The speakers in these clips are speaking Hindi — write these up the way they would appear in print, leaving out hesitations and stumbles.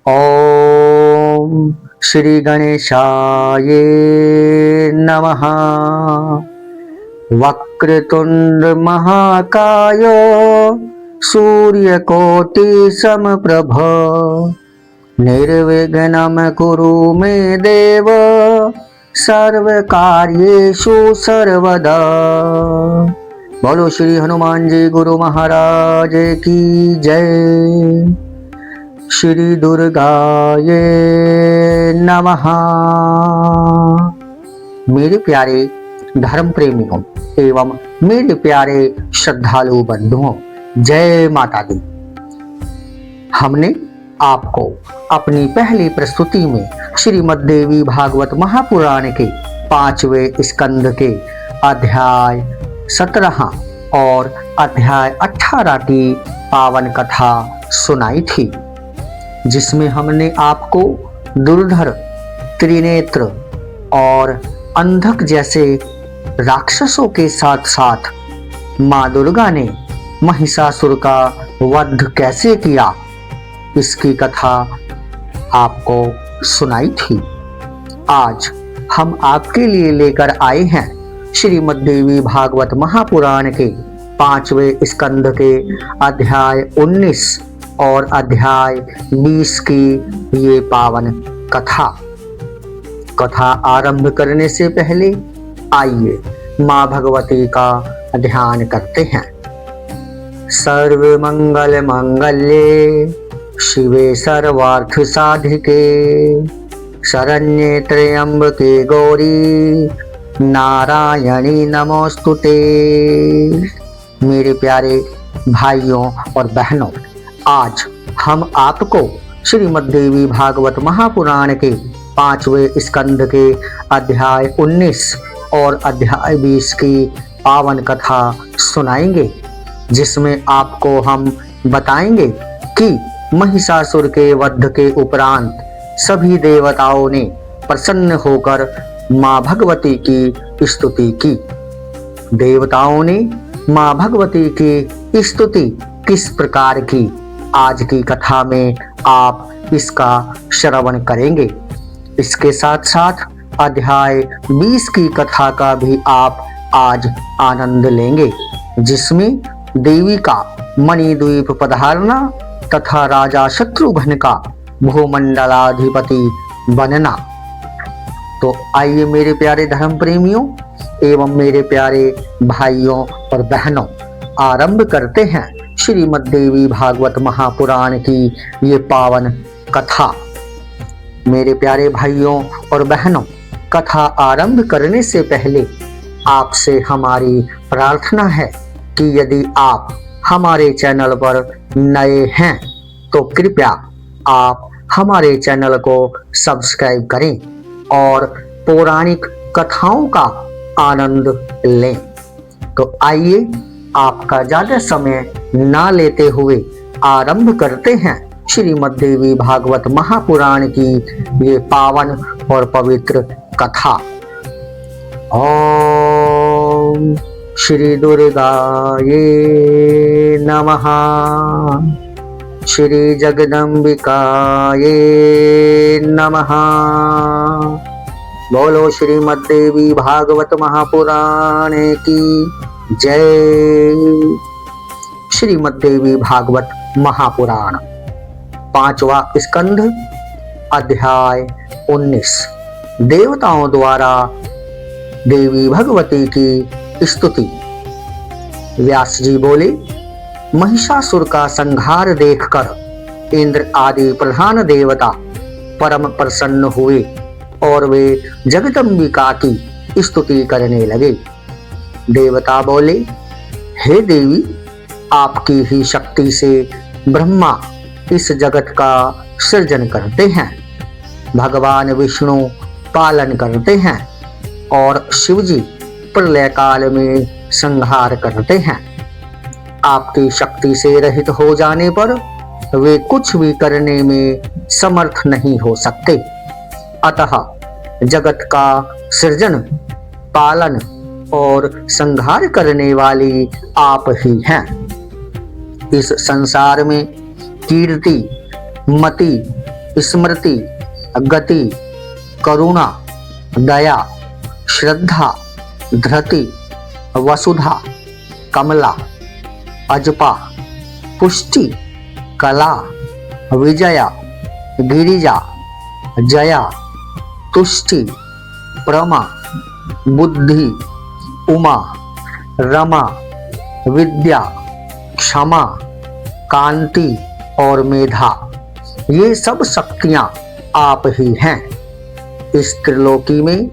ओम श्री गणेशाय नमः। वक्रतुंड महाकाय सूर्यकोटि समप्रभ निर्विघ्नं कुरु मे देव सर्वकार्येषु सर्वदा। बोलो श्री हनुमान जी गुरु महाराज की जय। श्री दुर्गाय नमः। मेरे प्यारे धर्म प्रेमियों एवं मेरे प्यारे श्रद्धालु बंधुओं, जय माता दी। हमने आपको अपनी पहली प्रस्तुति में श्रीमद् देवी भागवत महापुराण के 5वें स्कंद के अध्याय 17 और अध्याय 18 की पावन कथा सुनाई थी, जिसमें हमने आपको दुर्धर, त्रिनेत्र और अंधक जैसे राक्षसों के साथ साथ माँ दुर्गा ने महिषासुर का वध कैसे किया, इसकी कथा आपको सुनाई थी। आज हम आपके लिए लेकर आए हैं श्रीमद् देवी भागवत महापुराण के 5वें स्कंद के अध्याय 19 और अध्याय 20 की ये पावन कथा आरंभ करने से पहले आइए माँ भगवती का ध्यान करते हैं। सर्व मंगल मंगल्ये शिवे सर्वार्थ साधिके शरण्ये त्र्यंबके गौरी नारायणी नमोस्तुते। मेरे प्यारे भाइयों और बहनों, आज हम आपको श्रीमद् देवी भागवत महापुराण के 5वें स्कंद के अध्याय 19 और अध्याय 20 की पावन कथा सुनाएंगे, जिसमें आपको हम बताएंगे कि महिषासुर के वध के उपरांत सभी देवताओं ने प्रसन्न होकर माँ भगवती की स्तुति की। देवताओं ने माँ भगवती की स्तुति किस प्रकार की, आज की कथा में आप इसका श्रवण करेंगे। इसके साथ साथ अध्याय 20 की कथा का भी आप आज आनंद लेंगे, जिसमें देवी का मणिद्वीप पधारना तथा राजा शत्रुघ्न का भूमंडलाधिपति बनना। तो आइए मेरे प्यारे धर्म प्रेमियों एवं मेरे प्यारे भाइयों और बहनों, आरंभ करते हैं श्रीमद् देवी भागवत महापुराण की ये पावन कथा। मेरे प्यारे भाइयों और बहनों, कथा आरंभ करने से पहले आपसे हमारी प्रार्थना है कि यदि आप हमारे चैनल पर नए हैं तो कृपया आप हमारे चैनल को सब्सक्राइब करें और पौराणिक कथाओं का आनंद लें। तो आइए आपका ज्यादा समय ना लेते हुए आरंभ करते हैं श्रीमद् देवी भागवत महापुराण की ये पावन और पवित्र कथा। ओम श्री दुर्गाय नमः। श्री जगदम्बिकाय नमः। बोलो श्रीमद् देवी भागवत महापुराण की जय। श्रीमद् देवी भागवत महापुराण 5वां स्कंध अध्याय 19। देवताओं द्वारा देवी भगवती की स्तुति। व्यास जी बोले, महिषासुर का संहार देखकर इंद्र आदि प्रधान देवता परम प्रसन्न हुए और वे जगदम्बिका की स्तुति करने लगे। देवता बोले, हे देवी, आपकी ही शक्ति से ब्रह्मा इस जगत का सृजन करते हैं, भगवान विष्णु पालन करते हैं और शिवजी प्रलय काल में संहार करते हैं। आपकी शक्ति से रहित हो जाने पर वे कुछ भी करने में समर्थ नहीं हो सकते। अतः जगत का सृजन, पालन और संहार करने वाली आप ही हैं। इस संसार में कीर्ति, मति, स्मृति, गति, करुणा, दया, श्रद्धा, धृति, वसुधा, कमला, अजपा, पुष्टि, कला, विजया, गिरिजा, जया, तुष्टि, प्रमा, बुद्धि, उमा, रमा, विद्या, क्षमा, कांति और मेधा, ये सब शक्तियां आप ही हैं। इस त्रिलोकी में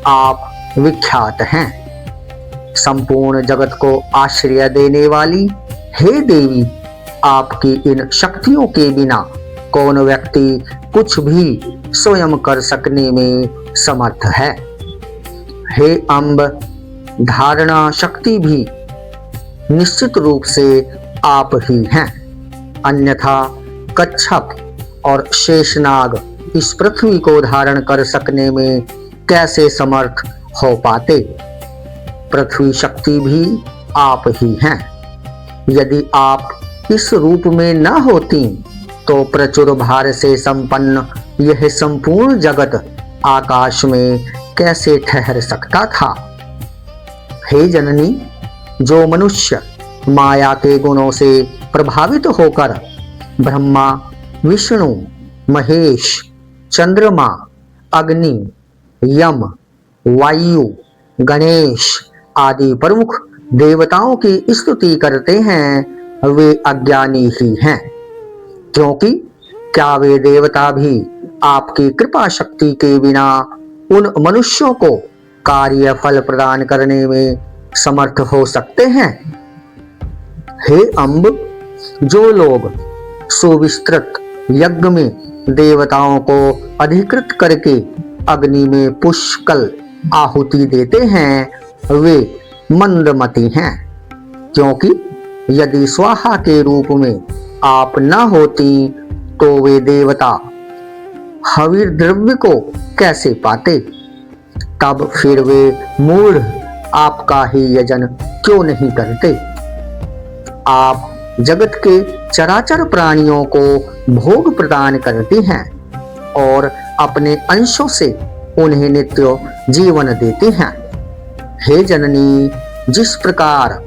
आप विख्यात हैं। संपूर्ण जगत को आश्रय देने वाली हे देवी, आपकी इन शक्तियों के बिना कौन व्यक्ति कुछ भी स्वयं कर सकने में समर्थ है। हे अम्ब, धारणा शक्ति भी निश्चित रूप से आप ही हैं, अन्यथा कच्छप और शेषनाग इस पृथ्वी को धारण कर सकने में कैसे समर्थ हो पाते। पृथ्वी शक्ति भी आप ही हैं। यदि आप इस रूप में न होती तो प्रचुर भार से संपन्न यह संपूर्ण जगत आकाश में कैसे ठहर सकता था। हे जननी, जो मनुष्य माया के गुणों से प्रभावित होकर ब्रह्मा, विष्णु, महेश, चंद्रमा, अग्नि, यम, वायु, गणेश आदि प्रमुख देवताओं की स्तुति करते हैं, वे अज्ञानी ही हैं। क्योंकि क्या वे देवता भी आपकी कृपा शक्ति के बिना उन मनुष्यों को कार्य फल प्रदान करने में समर्थ हो सकते हैं। हे अम्ब, जो लोग सुविस्तृत यज्ञ में देवताओं को अधिकृत करके अग्नि में पुष्कल आहुति देते हैं, वे मंदमती हैं। क्योंकि यदि स्वाहा के रूप में आप न होती तो वे देवता हविर द्रव्य को कैसे पाते। तब फिर वे मूढ़ आपका ही यजन क्यों नहीं करते। आप जगत के चराचर प्राणियों को भोग प्रदान करती हैं और अपने अंशों से उन्हें नित्य जीवन देती हैं। हे जननी, जिस प्रकार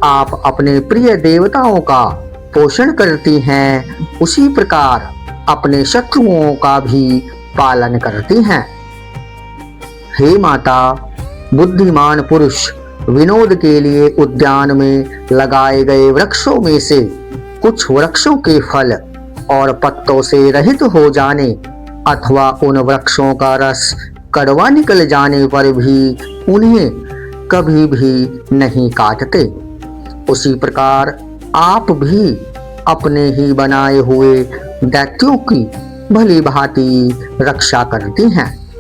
आप अपने प्रिय देवताओं का पोषण करती हैं, उसी प्रकार अपने शत्रुओं का भी पालन करती हैं। हे माता, बुद्धिमान पुरुष विनोद के लिए उद्यान में लगाए गए वृक्षों में से कुछ वृक्षों के फल और पत्तों से रहित हो जाने अथवा उन वृक्षों का रस कड़वा निकल जाने पर भी उन्हें कभी भी नहीं काटते। उसी प्रकार आप भी अपने ही बनाए हुए दैत्यों की भली भांति रक्षा करती हैं।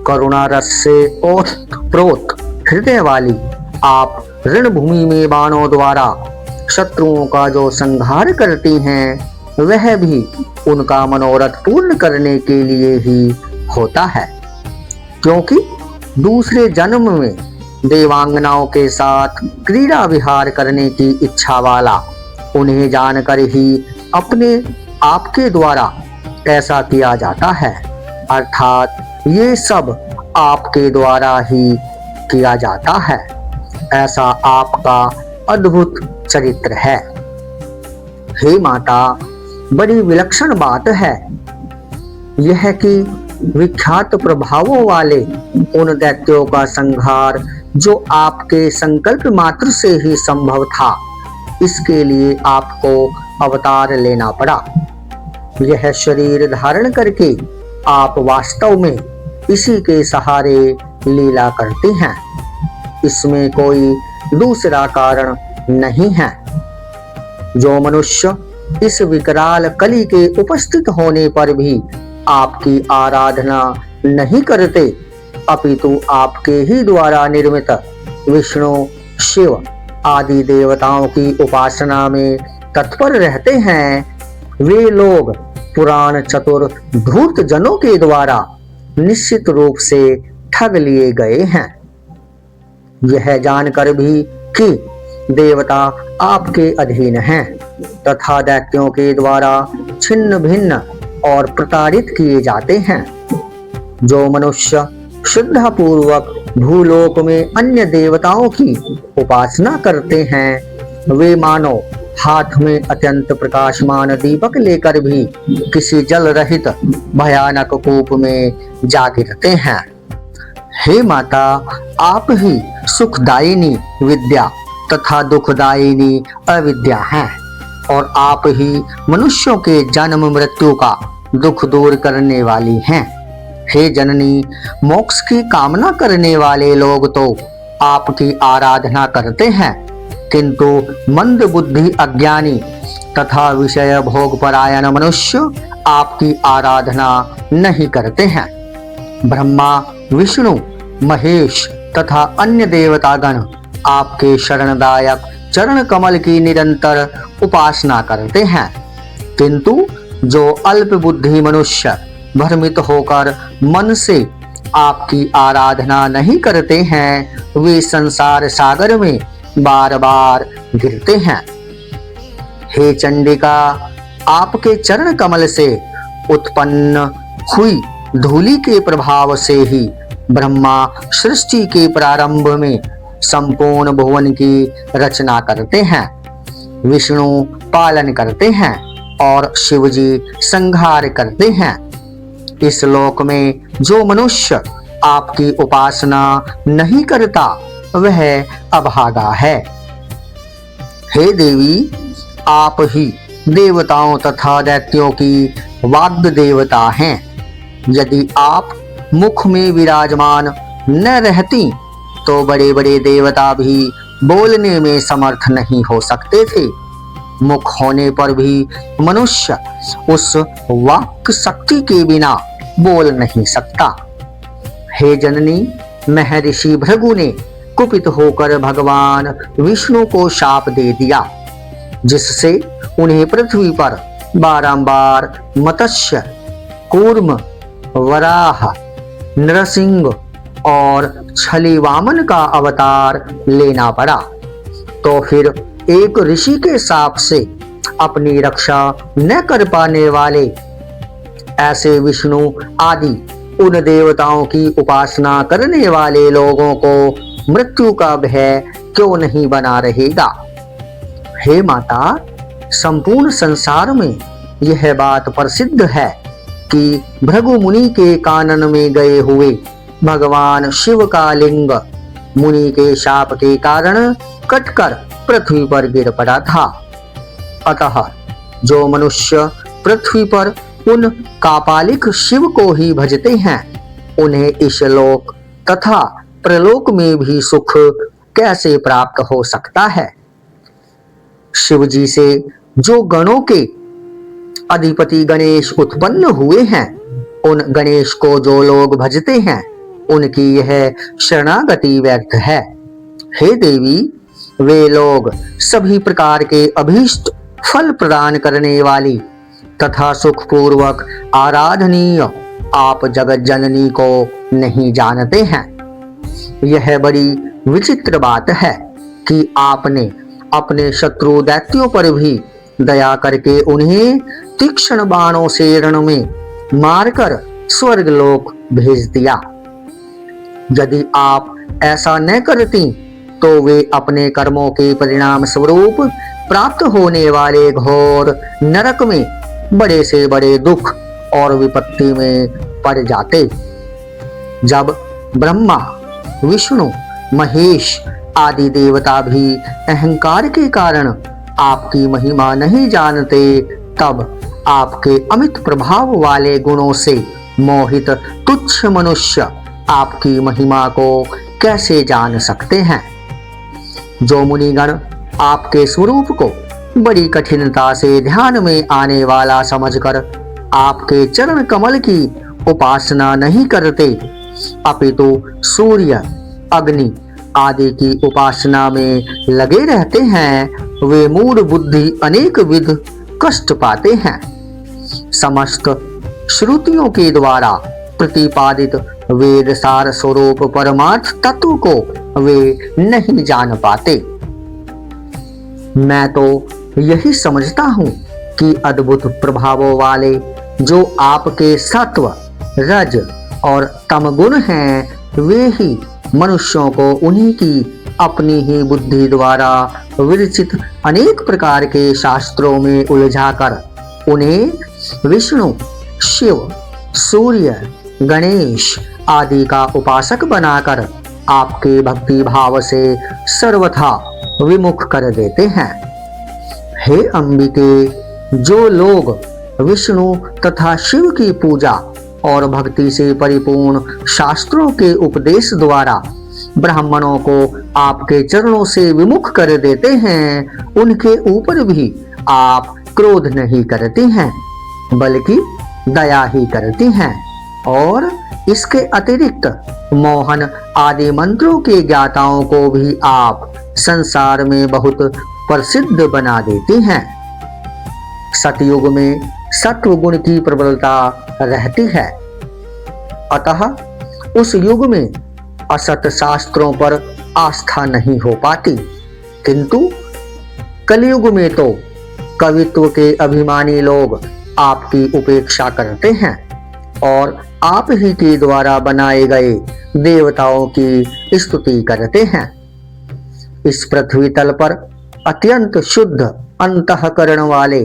करुणा रस से ओतप्रोत हृदय वाली आप रणभूमि में बाणों द्वारा शत्रुओं का जो संहार करती हैं, वह भी उनका मनोरथ पूर्ण करने के लिए ही होता है। क्योंकि दूसरे जन्म में देवांगनाओं के साथ क्रीड़ा विहार करने की इच्छा वाला उन्हें जानकर ही अपने आपके द्वारा ऐसा किया जाता है। अर्थात ये सब आपके द्वारा ही किया जाता है। ऐसा आपका अद्भुत चरित्र है। हे माता, बड़ी विलक्षण बात है यह कि विख्यात प्रभावों वाले उन दैत्यों का संहार जो आपके संकल्प मात्र से ही संभव था, इसके लिए आपको अवतार लेना पड़ा। यह शरीर धारण करके आप वास्तव में इसी के सहारे लीला करती हैं। इसमें कोई दूसरा कारण नहीं है। जो मनुष्य इस विकराल कली के उपस्थित होने पर भी आपकी आराधना नहीं करते, अपितु आपके ही द्वारा निर्मित विष्णु, शिव आदि देवताओं की उपासना में तत्पर रहते हैं, वे लोग पुराण चतुर धूर्त जनों के द्वारा निश्चित रूप से ठग लिए गए हैं। यह जानकर भी कि देवता आपके अधीन हैं तथा दैत्यों के द्वारा छिन्न भिन्न और प्रताड़ित किए जाते हैं। जो मनुष्य श्रद्धापूर्वक भूलोक में अन्य देवताओं की उपासना करते हैं, वे मानो हाथ में अत्यंत प्रकाशमान दीपक लेकर भी किसी जल रहित भयानक कूप में जा गिरते हैं। हे माता, आप ही सुखदायिनी विद्या तथा दुखदायिनी अविद्या हैं और आप ही मनुष्यों के जन्म मृत्यु का दुख दूर करने वाली हैं। हे जननी, मोक्ष की कामना करने वाले लोग तो आपकी आराधना करते हैं, किंतु मंद बुद्धि अज्ञानी तथा विषय भोग परायण मनुष्य आपकी आराधना नहीं करते हैं। ब्रह्मा, विष्णु, महेश तथा अन्य देवतागण आपके शरणदायक चरण कमल की निरंतर उपासना करते हैं, किंतु जो अल्प बुद्धि मनुष्य भ्रमित होकर मन से आपकी आराधना नहीं करते हैं, वे संसार सागर में बार बार गिरते हैं। हे चंडिका, आपके चरण कमल से उत्पन्न हुई धूलि के प्रभाव से ही ब्रह्मा सृष्टि के प्रारंभ में संपूर्ण भुवन की रचना करते हैं, विष्णु पालन करते हैं और शिव जी संहार करते हैं। इस लोक में जो मनुष्य आपकी उपासना नहीं करता, वह अभागा है। हे देवी, आप ही देवताओं तथा दैत्यों की वाग्द देवता हैं। यदि आप मुख में विराजमान न रहती तो बड़े बड़े देवता भी बोलने में समर्थ नहीं हो सकते थे। मुख होने पर भी मनुष्य उस वाक् शक्ति के बिना बोल नहीं सकता। हे जननी, महर्षि भृगु ने कुपित होकर भगवान विष्णु को शाप दे दिया, जिससे उन्हें पृथ्वी पर बारंबार मत्स्य, कूर्म, वराह, नरसिंह और छली वामन का अवतार लेना पड़ा। तो फिर एक ऋषि के शाप से अपनी रक्षा न कर पाने वाले ऐसे विष्णु आदि उन देवताओं की उपासना करने वाले लोगों को मृत्यु का भय क्यों नहीं बना रहेगा। हे माता, संपूर्ण संसार में यह बात प्रसिद्ध है कि भृगु मुनि के कानन में गए हुए भगवान शिव का लिंग मुनि के शाप के कारण कटकर पृथ्वी पर गिर पड़ा था। अतः जो मनुष्य पृथ्वी पर उन कापालिक शिव को ही भजते हैं, उन्हें इस लोक तथा प्रलोक में भी सुख कैसे प्राप्त हो सकता है। शिव जी से जो गणों के अधिपति गणेश उत्पन्न हुए हैं, उन गणेश को जो लोग भजते हैं, उनकी यह शरणागति व्यर्थ है। हे देवी, वे लोग सभी प्रकार के अभीष्ट फल प्रदान करने वाली तथा सुखपूर्वक आराधनीय आप जगत जननी को नहीं जानते हैं। यह बड़ी विचित्र बात है कि आपने अपने शत्रु दैत्यों पर भी दया करके उन्हें तीक्ष्ण बाणों से रण में मारकर स्वर्गलोक भेज दिया। यदि आप ऐसा न करती तो वे अपने कर्मों के परिणाम स्वरूप प्राप्त होने वाले घोर नरक में बड़े से बड़े दुख और विपत्ति में पड़ जाते। जब ब्रह्मा, विष्णु, महेश आदि देवता भी अहंकार के कारण आपकी महिमा नहीं जानते, तब आपके अमित प्रभाव वाले गुणों से मोहित तुच्छ मनुष्य आपकी महिमा को कैसे जान सकते हैं। जो मुनिगण आपके स्वरूप को बड़ी कठिनता से ध्यान में आने वाला समझकर आपके चरण कमल की उपासना नहीं करते, अपितु सूर्य, अग्नि आदि की उपासना में लगे रहते हैं, वे मूढ़ बुद्धि अनेक विध कष्ट पाते हैं। समस्त श्रुतियों के द्वारा प्रतिपादित वेद सार स्वरूप परमार्थ तत्व को वे नहीं जान पाते। मैं तो यही समझता हूँ कि अद्भुत प्रभावों वाले जो आपके सत्व, रज और तम गुण हैं, वे ही मनुष्यों को उन्हीं की अपनी ही बुद्धि द्वारा विरचित अनेक प्रकार के शास्त्रों में उलझाकर उन्हें विष्णु, शिव, सूर्य, गणेश आदि का उपासक बनाकर आपके भक्ति भाव से सर्वथा विमुख कर देते हैं। हे अंबिके, जो लोग विष्णु तथा शिव की पूजा और भक्ति से परिपूर्ण शास्त्रों के उपदेश द्वारा ब्राह्मणों को आपके चरणों से विमुख कर देते हैं, उनके ऊपर भी आप क्रोध नहीं करती हैं, बल्कि दया ही करती हैं और इसके अतिरिक्त मोहन आदि मंत्रों के ज्ञाताओं को भी आप संसार में बहुत प्रसिद्ध बना देती हैं। सतयुग में सत्व गुण की प्रबलता रहती है, अतः उस युग में असत शास्त्रों पर आस्था नहीं हो पाती, किंतु कलयुग में तो कवित्व के अभिमानी लोग आपकी उपेक्षा करते हैं और आप ही के द्वारा बनाए गए देवताओं की स्तुति करते हैं। इस पृथ्वी तल पर अत्यंत शुद्ध अंतःकरण वाले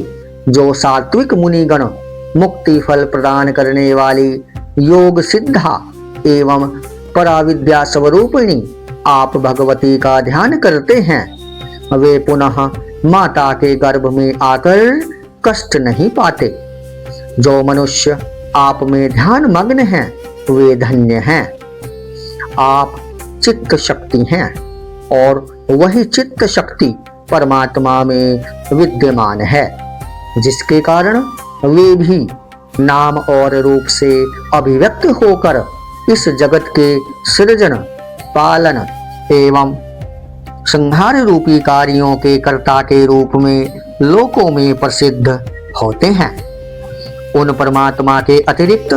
जो सात्विक मुनिगण मुक्ति फल प्रदान करने वाली योग सिद्धा एवं पराविद्या स्वरूपिणी आप भगवती का ध्यान करते हैं, वे पुनः माता के गर्भ में आकर कष्ट नहीं पाते। जो मनुष्य आप में ध्यान मग्न हैं, वे धन्य हैं। आप चित्त शक्ति हैं और वही चित्त शक्ति परमात्मा में विद्यमान है, जिसके कारण वे भी नाम और रूप से अभिव्यक्त होकर इस जगत के सृजन, पालन एवं संहार रूपी कार्यों के कर्ता के रूप में लोकों में प्रसिद्ध होते हैं। उन परमात्मा के अतिरिक्त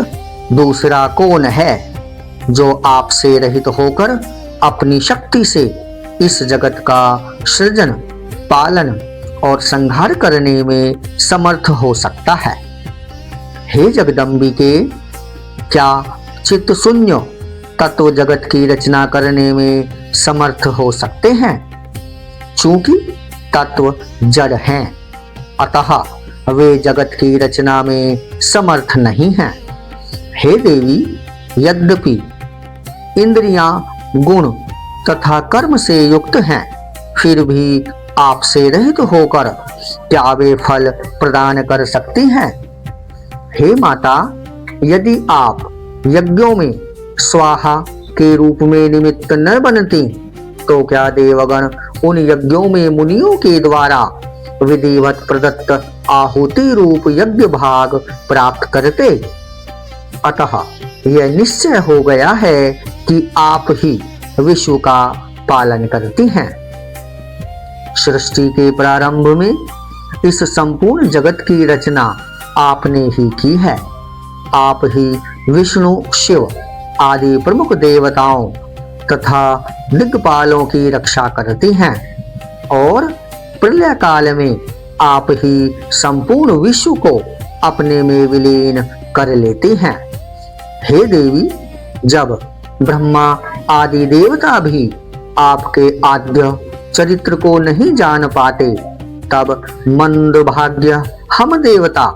दूसरा कौन है जो आपसे रहित होकर अपनी शक्ति से इस जगत का सृजन, पालन और संहार करने में समर्थ हो सकता है? हे जगदम्बिके, क्या चित्त शून्य तत्व जगत की रचना करने में समर्थ हो सकते हैं? चूंकि तत्व जड़ हैं, अतः वे जगत की रचना में समर्थ नहीं हैं। हे देवी, यद्यपि इंद्रियां, गुण तथा कर्म से युक्त हैं, फिर भी आपसे रहित होकर क्या वे फल प्रदान कर सकती हैं? हे माता, यदि आप यज्ञों में स्वाहा के रूप में निमित्त न बनती, तो क्या देवगण उन यज्ञों में मुनियों के द्वारा विधिवत प्रदत्त आहुति रूप यज्ञ भाग प्राप्त करते? अतः यह निश्चय हो गया है कि आप ही विश्व का पालन करती हैं। सृष्टि के प्रारंभ में इस संपूर्ण जगत की रचना आपने ही की है। आप ही विष्णु, शिव आदि प्रमुख देवताओं तथा दिग्पालों की रक्षा करती हैं और प्रलय काल में आप ही संपूर्ण विश्व को अपने में विलीन कर लेती हैं। हे देवी, जब ब्रह्मा आदि देवता भी आपके आद्य चरित्र को नहीं जान पाते, तब मंद भाग्य हम देवता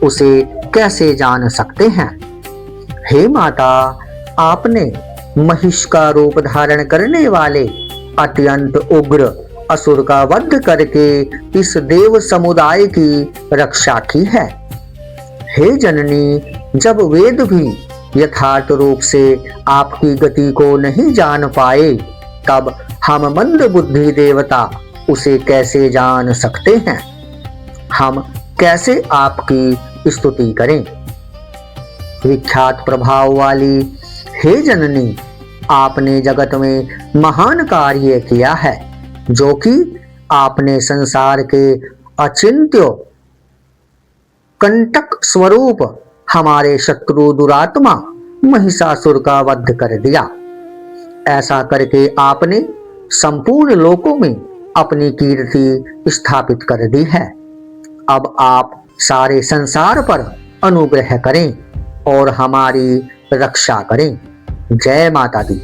उसे कैसे जान सकते हैं? हे माता, आपने महिष का रूप धारण करने वाले अत्यंत उग्र असुर का वध करके इस देव समुदाय की रक्षा की है। हे जननी, जब वेद भी यथार्थ रूप से आपकी गति को नहीं जान पाए, तब हम मंद बुद्धि देवता उसे कैसे जान सकते हैं? हम कैसे आपकी स्तुति करें? विख्यात प्रभाव वाली हे जननी, आपने जगत में महान कार्य किया है, जो कि आपने संसार के अचिंत्य कंटक स्वरूप हमारे शत्रु दुरात्मा महिषासुर का वध कर दिया। ऐसा करके आपने संपूर्ण लोकों में अपनी कीर्ति स्थापित कर दी है। अब आप सारे संसार पर अनुग्रह करें और हमारी रक्षा करें। जय माता दी।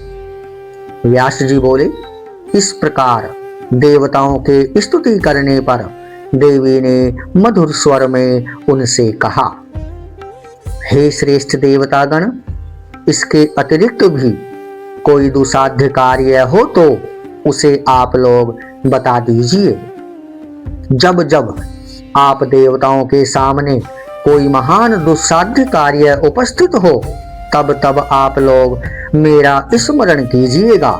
व्यास जी बोले, इस प्रकार देवताओं के स्तुति करने पर देवी ने मधुर स्वर में उनसे कहा, हे श्रेष्ठ देवतागण, इसके अतिरिक्त भी कोई दुसाध्य कार्य हो तो उसे आप लोग बता दीजिए। जब जब आप देवताओं के सामने कोई महान दुस्साध्य कार्य उपस्थित हो तब तब आप लोग मेरा स्मरण कीजिएगा,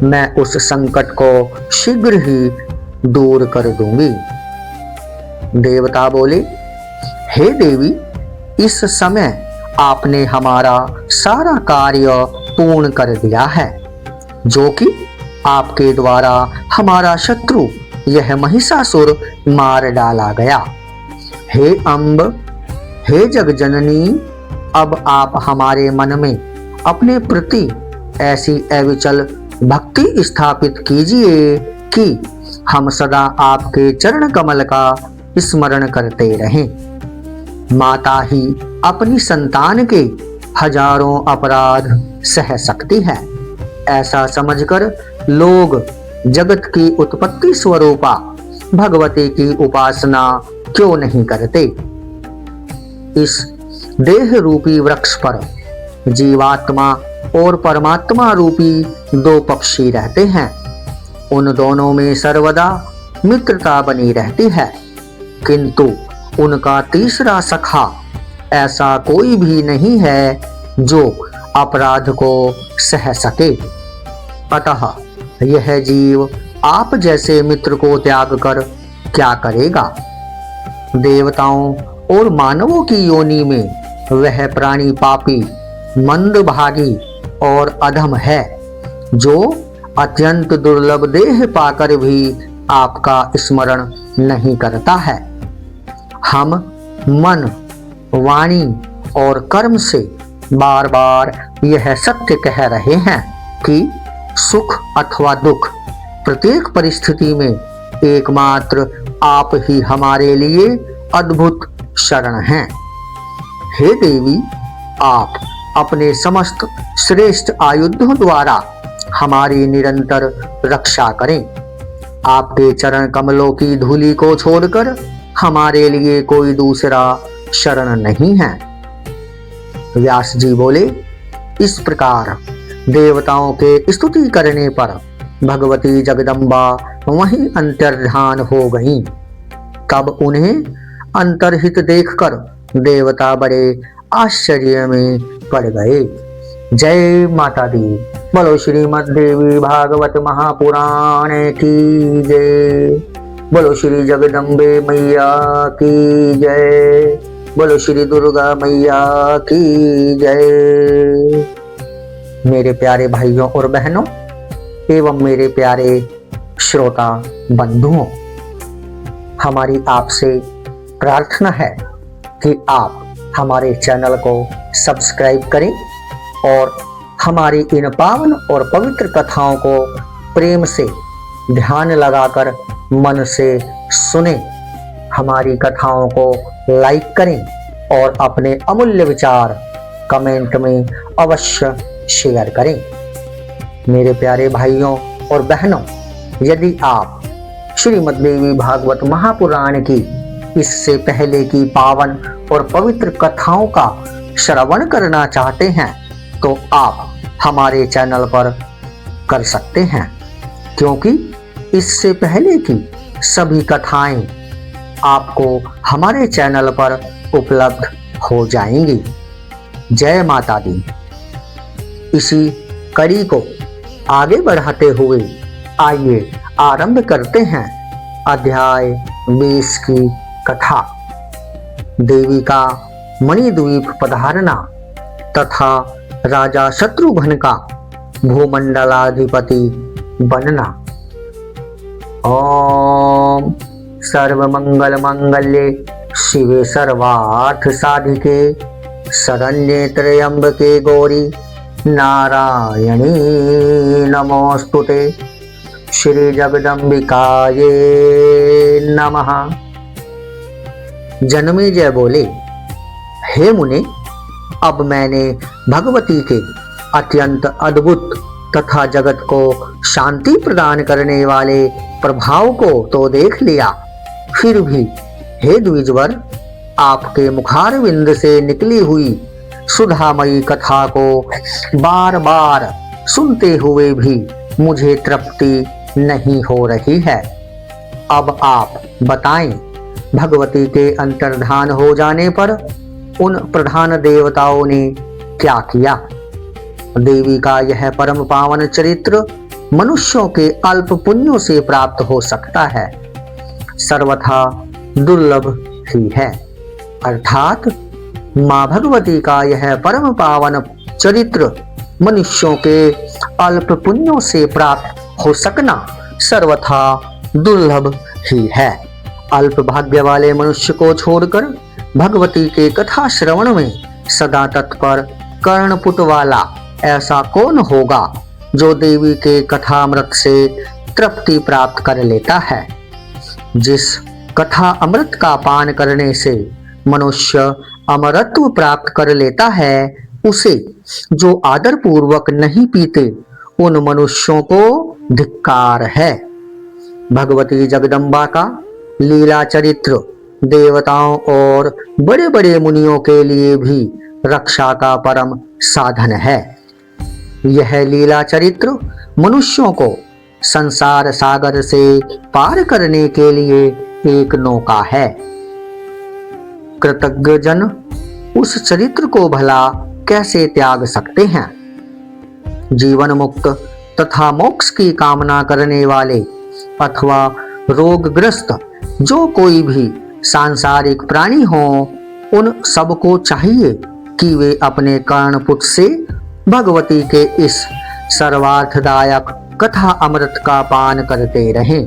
मैं उस संकट को शीघ्र ही दूर कर दूंगी। देवता बोले, हे देवी, इस समय आपने हमारा सारा कार्य पूर्ण कर दिया है, जो कि आपके द्वारा हमारा शत्रु यह महिषासुर मार डाला गया। हे अम्ब, हे जगजननी, अब आप हमारे मन में अपने प्रति ऐसी अविचल भक्ति स्थापित कीजिए कि हम सदा आपके चरण कमल का स्मरण करते रहें। माता ही अपनी संतान के हजारों अपराध सह सकती है, ऐसा समझकर लोग जगत की उत्पत्ति स्वरूपा भगवती की उपासना क्यों नहीं करते। इस देह रूपी वृक्ष पर जीवात्मा और परमात्मा रूपी दो पक्षी रहते हैं। उन दोनों में सर्वदा मित्रता बनी रहती है, किंतु उनका तीसरा सखा ऐसा कोई भी नहीं है जो अपराध को सह सके। अतः यह जीव आप जैसे मित्र को त्याग कर क्या करेगा। देवताओं और मानवों की योनि में वह प्राणी पापी, मंदभागी और अधम है, जो अत्यंत दुर्लभ देह पाकर भी आपका स्मरण नहीं करता है। हम मन, वाणी और कर्म से बार बार यह सत्य कह रहे हैं कि सुख अथवा दुख प्रत्येक परिस्थिति में एकमात्र आप ही हमारे लिए अद्भुत शरण हैं। हे देवी, आप अपने समस्त श्रेष्ठ आयुधों द्वारा हमारी निरंतर रक्षा करें। आपके चरण कमलों की धूलि को छोड़कर हमारे लिए कोई दूसरा शरण नहीं है। व्यास जी बोले, इस प्रकार देवताओं के स्तुति करने पर भगवती जगदम्बा वहीं अंतर्धान हो गईं। तब उन्हें अंतर्हित देखकर देवता बड़े आश्चर्य में पड़ गए। जय माता दी। बोलो श्रीमद् देवी भागवत महापुराण की जय। बोलो श्री जगदम्बे मैया की जय। बोलो श्री दुर्गा मैया की जय। मेरे प्यारे भाइयों और बहनों एवं मेरे प्यारे श्रोता बंधुओं, हमारी आपसे प्रार्थना है कि आप हमारे चैनल को सब्सक्राइब करें और हमारी इन पावन और पवित्र कथाओं को प्रेम से ध्यान लगाकर मन से सुने। हमारी कथाओं को लाइक करें और अपने अमूल्य विचार कमेंट में अवश्य शेयर करें। मेरे प्यारे भाइयों और बहनों, यदि आप श्रीमद् देवी भागवत महापुराण की इससे पहले की पावन और पवित्र कथाओं का श्रवण करना चाहते हैं तो आप हमारे चैनल पर कर सकते हैं, क्योंकि इससे पहले की सभी कथाएं आपको हमारे चैनल पर उपलब्ध हो जाएंगी। जय माता दी। इसी कड़ी को आगे बढ़ाते हुए आइए आरंभ करते हैं अध्याय 20 की कथा। देवी का मणिद्वीप पधारना तथा राजा शत्रुघ्न का भूमंडलाधिपति बनना। ओम सर्वमंगल मंगल्ये शिवे सर्वार्थ साधिके शरण्ये त्र्यंबके गौरी नारायणी नमोस्तुते। श्री जगदम्बिकाये नमः। जनमेजय बोले, हे मुने, अब मैंने भगवती के अत्यंत अद्भुत तथा जगत को शांति प्रदान करने वाले प्रभाव को तो देख लिया, फिर भी हे द्विजवर, आपके मुखारविंद से निकली हुई सुधामयी कथा को बार बार सुनते हुए भी मुझे तृप्ति नहीं हो रही है। अब आप बताएं, भगवती के अंतर्धान हो जाने पर उन प्रधान देवताओं ने क्या किया? देवी का यह परम पावन चरित्र मनुष्यों के अल्प पुण्यों से प्राप्त हो सकता है, सर्वथा दुर्लभ ही है। अर्थात माँ भगवती का यह परम पावन चरित्र मनुष्यों के अल्प पुण्यों से प्राप्त हो सकना सर्वथा दुर्लभ ही है। अल्प भाग्य वाले मनुष्य को छोड़कर भगवती के कथा श्रवण में सदा तत्पर कर्णपुट वाला ऐसा कौन होगा जो देवी के कथामृत से तृप्ति प्राप्त कर लेता है? जिस कथा अमृत का पान करने से मनुष्य अमरत्व प्राप्त कर लेता है, उसे जो आदर पूर्वक नहीं पीते, उन मनुष्यों को धिक्कार है। भगवती जगदम्बा का लीला चरित्र देवताओं और बड़े बड़े मुनियों के लिए भी रक्षा का परम साधन है। यह लीला चरित्र मनुष्यों को संसार सागर से पार करने के लिए एक नौका है। कृतज्ञ जन उस चरित्र को भला कैसे त्याग सकते हैं? जीवन मुक्त तथा मोक्ष की कामना करने वाले अथवा रोगग्रस्त जो कोई भी सांसारिक प्राणी हो, उन सबको चाहिए कि वे अपने कर्णपुट से भगवती के इस सर्वार्थदायक कथा अमृत का पान करते रहें।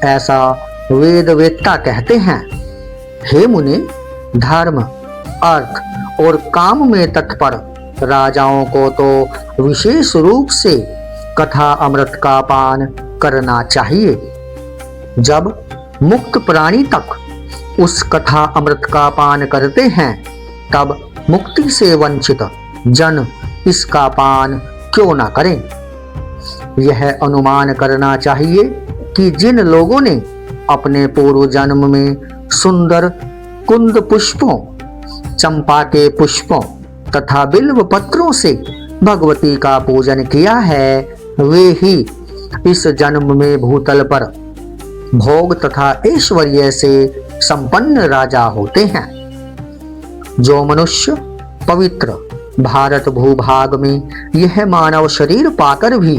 ऐसा वेद वेत्ता कहते हैं। हे मुने, धर्म, अर्थ और काम में तत्पर राजाओं को तो विशेष रूप से कथा अमृत का पान करना चाहिए। जब मुक्त प्राणी तक उस कथा अमृत का पान करते हैं, तब मुक्ति से वंचित जन इसका पान क्यों ना करें? यह अनुमान करना चाहिए कि जिन लोगों ने अपने पूर्व जन्म में सुंदर कुंद पुष्पों, चंपा के पुष्पों तथा बिल्व पत्रों से भगवती का पूजन किया है, वे ही इस जन्म में भूतल पर भोग तथा ऐश्वर्य से संपन्न राजा होते हैं। जो मनुष्य पवित्र भारत भूभाग में यह मानव शरीर पाकर भी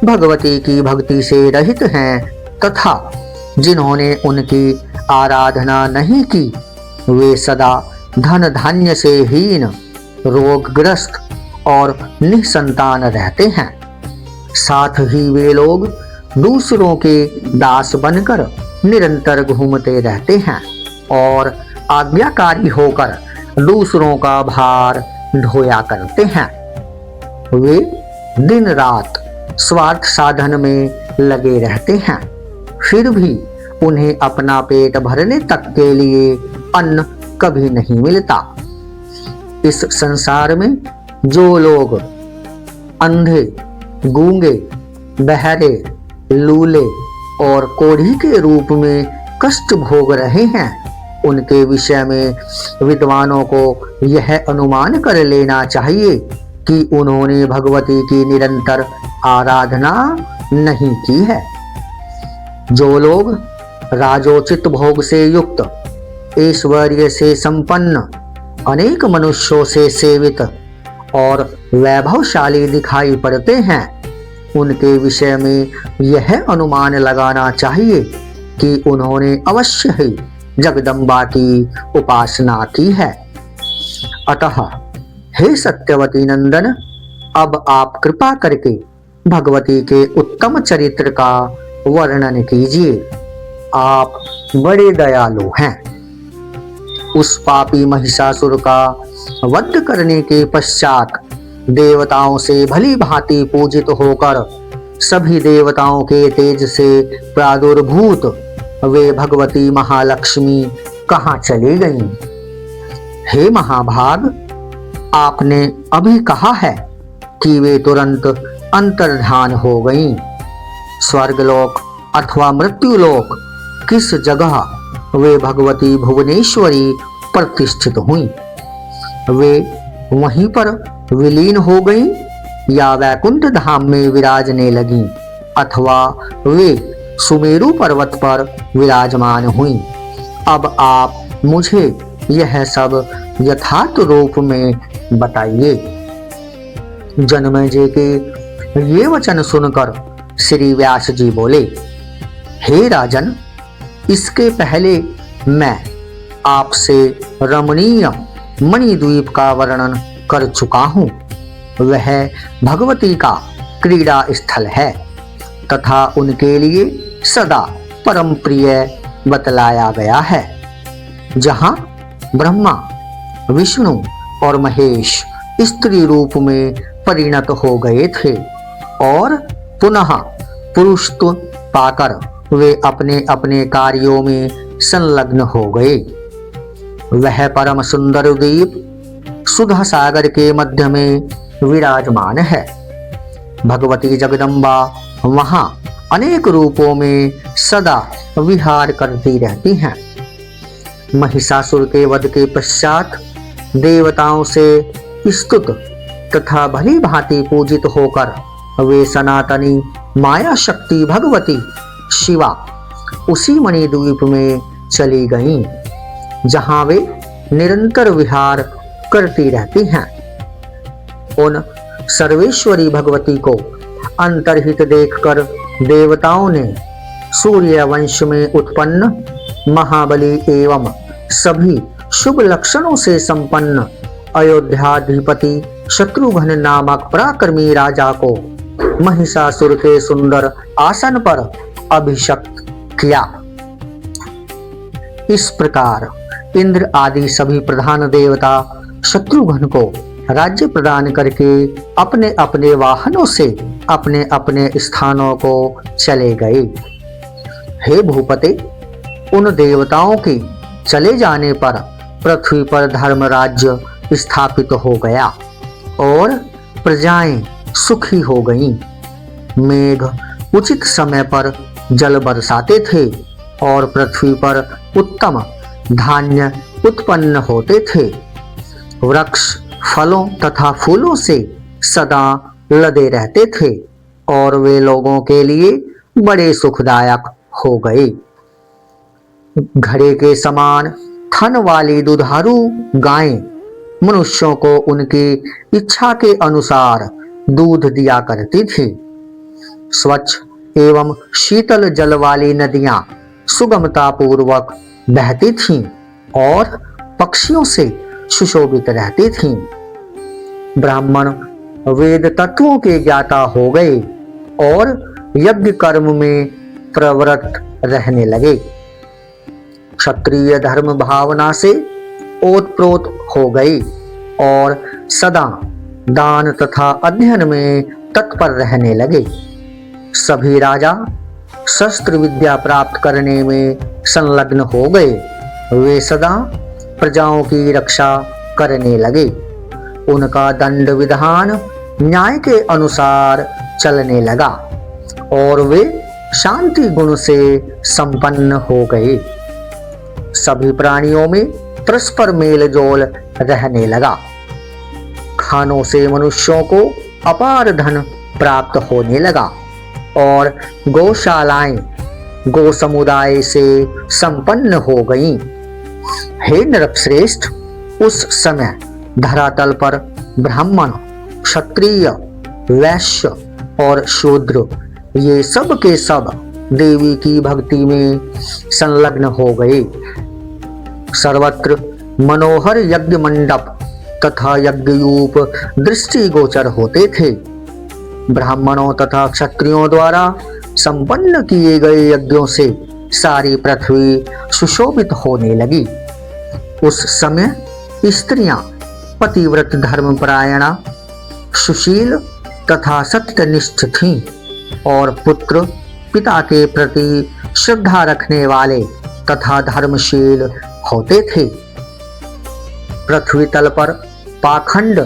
भगवती की भक्ति से रहित हैं तथा जिन्होंने उनकी आराधना नहीं की, वे सदा धन धान्य से हीन, रोगग्रस्त और निसंतान रहते हैं। साथ ही वे लोग दूसरों के दास बनकर निरंतर घूमते रहते हैं और आज्ञाकारी होकर दूसरों का भार ढोया करते हैं। वे दिन रात स्वार्थ साधन में लगे रहते हैं, फिर भी उन्हें अपना पेट भरने तक के लिए अन्न कभी नहीं मिलता। इस संसार में जो लोग अंधे, गूंगे, बहरे, लूले और कोढ़ी के रूप में कष्ट भोग रहे हैं, उनके विषय में विद्वानों को यह अनुमान कर लेना चाहिए कि उन्होंने भगवती की निरंतर आराधना नहीं की है। जो लोग राजोचित भोग से युक्त, ऐश्वर्य से संपन्न, अनेक मनुष्यों से सेवित और वैभवशाली दिखाई पड़ते हैं, उनके विषय में यह अनुमान लगाना चाहिए कि उन्होंने अवश्य ही जगदम्बा की उपासना की है। अतः हे सत्यवती नंदन, अब आप कृपा करके भगवती के उत्तम चरित्र का वर्णन कीजिए। आप बड़े दयालु हैं। उस पापी महिषासुर का वध करने के पश्चात देवताओं से भली भांति पूजित होकर सभी देवताओं के तेज से प्रादुर्भूत वे भगवती महालक्ष्मी कहाँ चली गईं? हे महाभाग, आपने अभी कहा है कि वे तुरंत अंतर्धान हो गईं। स्वर्गलोक अथवा मृत्युलोक किस जगह वे भगवती भुवनेश्वरी प्रतिष्ठित हुईं? वे वहीं पर विलीन हो गईं या वैकुंठ धाम में विराजने लगीं अथवा वे सुमेरु पर्वत पर विराजमान हुईं? अब आप मुझे यह सब यथार्थ रूप में बताइए। जनमेजय के ये वचन सुनकर श्री व्यास जी बोले, हे राजन, इसके पहले मैं आपसे रमणीय मणिद्वीप का वर्णन कर चुका हूँ। वह भगवती का क्रीड़ा स्थल है तथा उनके लिए सदा परम प्रिय बतलाया गया है, जहाँ ब्रह्मा, विष्णु और महेश स्त्री रूप में परिणत हो गए थे और पुनः पुरुषत्व पाकर वे अपने अपने कार्यों में संलग्न हो गए। वह परम सुंदर द्वीप सुधा सागर के मध्य में विराजमान है। भगवती जगदम्बा वहां अनेक रूपों में सदा विहार करती रहती हैं। महिषासुर के वध के पश्चात देवताओं से स्तुत तथा भली भांति पूजित होकर वे सनातनी माया शक्ति भगवती शिवा उसी मणिद्वीप में चली गईं, जहां वे निरंतर विहार करती रहती हैं। उन सर्वेश्वरी भगवती को अंतर्हित देखकर देवताओं ने सूर्य वंश में उत्पन्न महाबली एवं सभी शुभ लक्षणों से संपन्न अयोध्याधिपति शत्रुघ्न नामक पराक्रमी राजा को महिषासुर के सुंदर आसन पर अभिषिक्त किया। इस प्रकार इंद्र आदि सभी प्रधान देवता शत्रुघ्न को राज्य प्रदान करके अपने अपने वाहनों से अपने अपने स्थानों को चले गए। हे भूपते, उन देवताओं के चले जाने पर पृथ्वी पर धर्म राज्य स्थापित हो गया और प्रजाएं सुखी हो गईं। मेघ उचित समय पर जल बरसाते थे और पृथ्वी पर उत्तम धान्य उत्पन्न होते थे। वृक्ष फलों तथा फूलों से सदा लदे रहते थे और वे लोगों के लिए बड़े सुखदायक हो गए। घड़े के समान थन वाली दुधारू गायें मनुष्यों को उनकी इच्छा के अनुसार दूध दिया करती थी। स्वच्छ एवं शीतल जल वाली नदियां सुगमता पूर्वक बहती थीं और पक्षियों से सुशोभित रहती थीं। ब्राह्मण वेद तत्वों के ज्ञाता हो गए और यज्ञ कर्म में प्रवृत्त रहने लगे। क्षत्रिय धर्म भावना से ओतप्रोत हो गए और सदा दान तथा अध्ययन में तत्पर रहने लगे। सभी राजा शस्त्र विद्या प्राप्त करने में संलग्न हो गए। वे सदा प्रजाओं की रक्षा करने लगे। उनका दंड विधान न्याय के अनुसार चलने लगा और वे शांति गुण से संपन्न हो गए। सभी प्राणियों में परस्पर मेल जोल रहने लगा। खानों से मनुष्यों को अपार धन प्राप्त होने लगा और गौशालाएं गौ समुदाय से संपन्न हो गईं। हे नरश्रेष्ठ, उस समय धरातल पर ब्राह्मण, क्षत्रिय, वैश्य और शूद्र ये सब के सब देवी की भक्ति में संलग्न हो गए। सर्वत्र मनोहर यज्ञ मंडप तथा यज्ञयूप दृष्टि गोचर होते थे। ब्राह्मणों तथा क्षत्रियों द्वारा संपन्न किए गए यज्ञों से सारी पृथ्वी सुशोभित होने लगी। उस समय स्त्रियां पतिव्रत धर्मपरायणा, सुशील तथा सत्यनिष्ठ थीं और पुत्र पिता के प्रति श्रद्धा रखने वाले तथा धर्मशील होते थे। पृथ्वी तल पर पाखंड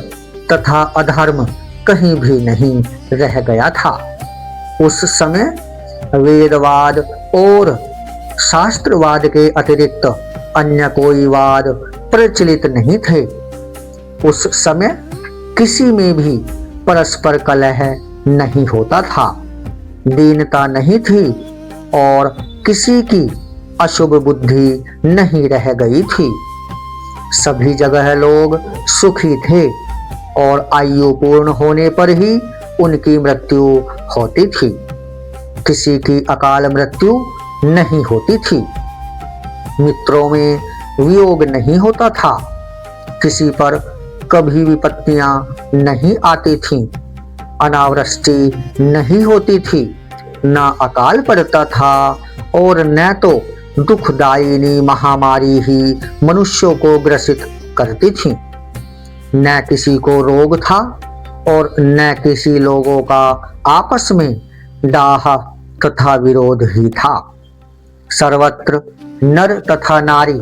तथा अधर्म कहीं भी नहीं रह गया था। उस समय वेदवाद और शास्त्रवाद के अतिरिक्त अन्य कोई वाद प्रचलित नहीं थे। उस समय किसी में भी परस्पर कलह नहीं होता था, दीनता नहीं थी और किसी की अशुभ बुद्धि नहीं रह गई थी। सभी जगह लोग सुखी थे और आयु पूर्ण होने पर ही उनकी मृत्यु होती थी। किसी की अकाल मृत्यु नहीं होती थी। मित्रों में वियोग नहीं होता था। किसी पर कभी विपत्तियां नहीं आती थीं। अनावृष्टि नहीं होती थी, न अकाल पड़ता था और न तो दुखदायिनी महामारी ही मनुष्यों को ग्रसित करती थी। न किसी को रोग था और न किसी लोगों का आपस में डाह तथा विरोध ही था। सर्वत्र नर तथा नारी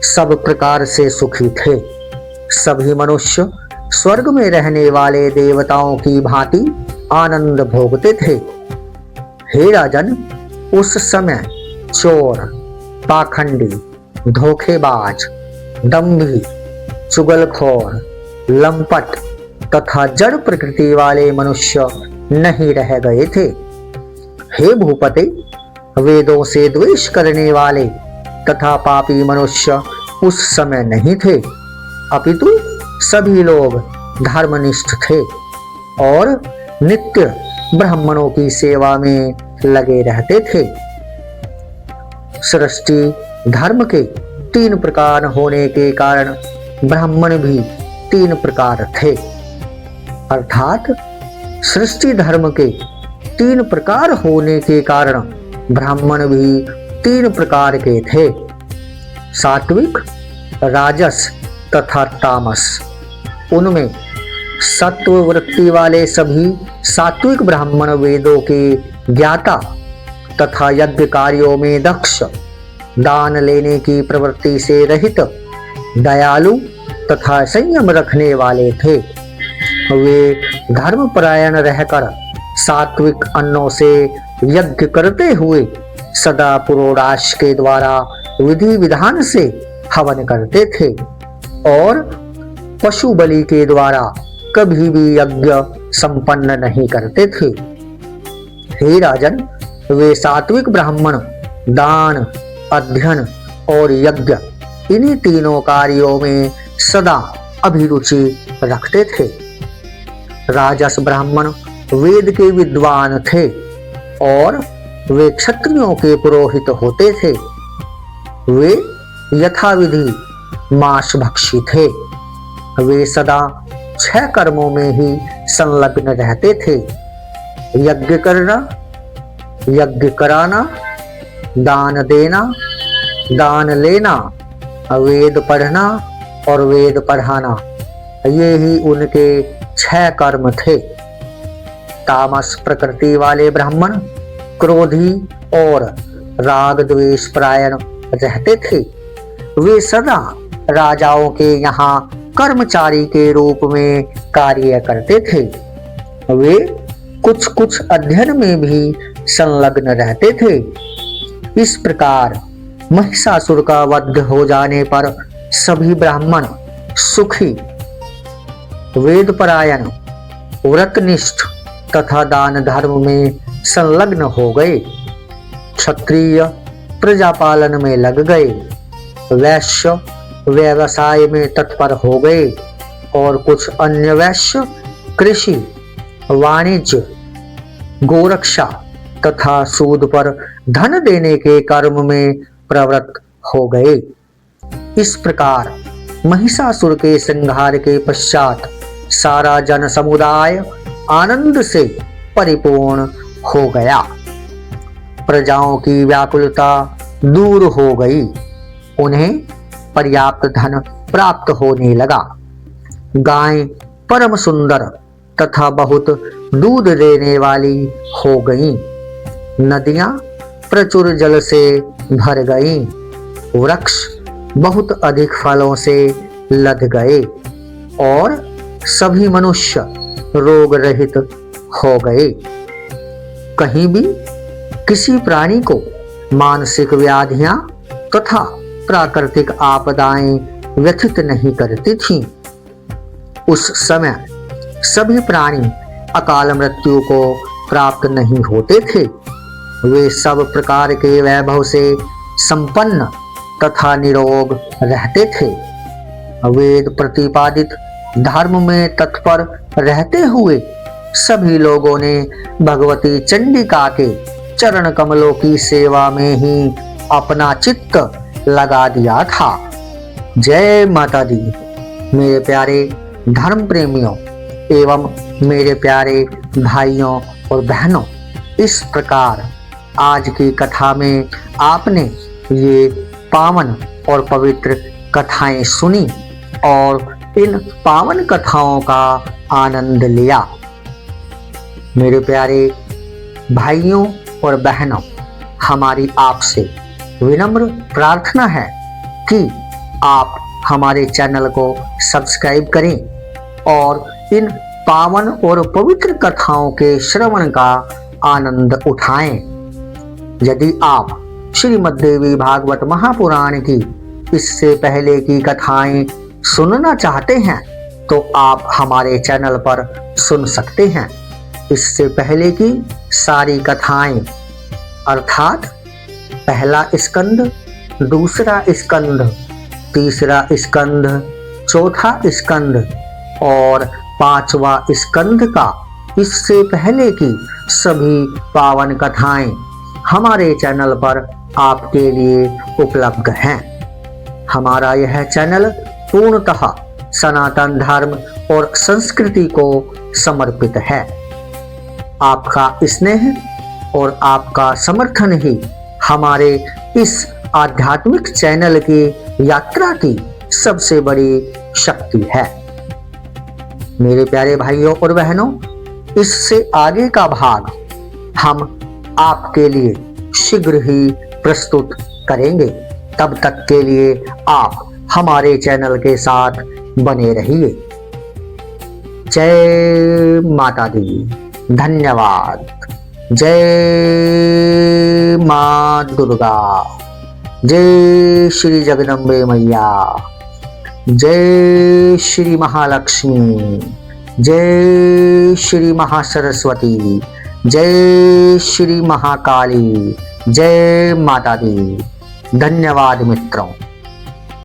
सब प्रकार से सुखी थे। सभी मनुष्य स्वर्ग में रहने वाले देवताओं की भांति आनंद भोगते थे। हे राजन, उस समय चोर, पाखंडी, धोखेबाज, दंभी, चुगलखोर, लंपट तथा जड़ प्रकृति वाले मनुष्य नहीं रह गए थे। हे भूपते, वेदों से द्वेष करने वाले तथा पापी मनुष्य उस समय नहीं थे, अपितु सभी लोग धर्मनिष्ठ थे और नित्य ब्राह्मणों की सेवा में लगे रहते थे। सृष्टि धर्म के 3 प्रकार होने के कारण ब्राह्मण भी 3 प्रकार थे, अर्थात सृष्टि धर्म के 3 प्रकार होने के कारण ब्राह्मण भी 3 प्रकार के थे, सात्विक, राजस तथा तामस। उनमें सत्व वृत्ति वाले सभी सात्विक ब्राह्मण वेदों के ज्ञाता तथा यज्ञ कार्यों में दक्ष, दान लेने की प्रवृत्ति से रहित, दयालु तथा संयम रखने वाले थे। वे धर्मपरायण रहकर सात्विक अन्नों से यज्ञ करते हुए सदा पुरोडाश के द्वारा विधि विधान से हवन करते थे और पशु बलि के द्वारा कभी भी यज्ञ संपन्न नहीं करते थे। हे राजन, वे सात्विक ब्राह्मण दान, अध्ययन और यज्ञ इन्हीं तीनों कार्यों में सदा अभिरुचि रखते थे। राजस ब्राह्मण वेद के विद्वान थे और वे क्षत्रियों के पुरोहित होते थे। वे यथाविधि मांस भक्षी थे। वे सदा 6 कर्मों में ही संलग्न रहते थे: यज्ञ करना, यज्ञ कराना, दान देना, दान लेना, वेद पढ़ना और वेद पढ़ाना। ये ही उनके 6 कर्म थे। तामस प्रकृति वाले ब्राह्मण क्रोधी और राग द्वेष परायण रहते थे। वे सदा राजाओं के यहाँ कर्मचारी के रूप में कार्य करते थे। वे कुछ कुछ अध्ययन में भी संलग्न रहते थे। इस प्रकार महिषासुर का वध हो जाने पर सभी ब्राह्मण सुखी, वेदपरायण, व्रतनिष्ठ तथा दान धर्म में संलग्न हो गए। क्षत्रिय प्रजा पालन में लग गए, वैश्य व्यवसाय में तत्पर हो गए और कुछ अन्य वैश्य कृषि, वाणिज्य, गोरक्षा तथा सूद पर धन देने के कर्म में प्रवृत्त हो गए। इस प्रकार महिषासुर के संहार के पश्चात सारा जन समुदाय आनंद से परिपूर्ण हो गया। प्रजाओं की व्याकुलता दूर हो गई। उन्हें पर्याप्त धन प्राप्त होने लगा। गायें परम सुंदर तथा बहुत दूध देने वाली हो गईं। नदियां प्रचुर जल से भर गईं। वृक्ष बहुत अधिक फलों से लद गए और सभी मनुष्य रोग रहित हो गए। कहीं भी किसी प्राणी को मानसिक व्याधियां तथा प्राकृतिक आपदाएं व्यथित नहीं करती थीं। उस समय सभी प्राणी अकाल मृत्यु को प्राप्त नहीं होते थे। वे सब प्रकार के वैभव से संपन्न तथा निरोग रहते थे। वेद प्रतिपादित धर्म में तत्पर रहते हुए सभी लोगों ने भगवती चंडिका के चरण कमलों की सेवा में ही अपना चित्त लगा दिया था। जय माता दी। मेरे प्यारे धर्म प्रेमियों एवं मेरे प्यारे भाइयों और बहनों, इस प्रकार आज की कथा में आपने ये पावन और पवित्र कथाएं सुनी और इन पावन कथाओं का आनंद लिया। मेरे प्यारे भाइयों और बहनों, हमारी आपसे विनम्र प्रार्थना है कि आप हमारे चैनल को सब्सक्राइब करें और इन पावन और पवित्र कथाओं के श्रवण का आनंद उठाएं। यदि आप श्रीमद् देवी भागवत महापुराण की इससे पहले की कथाएं सुनना चाहते हैं तो आप हमारे चैनल पर सुन सकते हैं। इससे पहले की सारी कथाएं अर्थात पहला स्कंद, दूसरा स्कंद, तीसरा स्कंद, चौथा स्कंद और पांचवा स्कंद का इससे पहले की सभी पावन कथाएं हमारे चैनल पर आपके लिए उपलब्ध हैं। हमारा यह चैनल पूर्णतः सनातन धर्म और संस्कृति को समर्पित है। आपका स्नेह और आपका समर्थन ही हमारे इस आध्यात्मिक चैनल की यात्रा की सबसे बड़ी शक्ति है। मेरे प्यारे भाइयों और बहनों, इससे आगे का भाग हम आपके लिए शीघ्र ही प्रस्तुत करेंगे। तब तक के लिए आप हमारे चैनल के साथ बने रहिए। जय माता दी। धन्यवाद। जय मां दुर्गा। जय श्री जगदम्बे मैया। जय श्री महालक्ष्मी। जय श्री महासरस्वती। जय श्री महाकाली। जय माता दी। धन्यवाद मित्रों।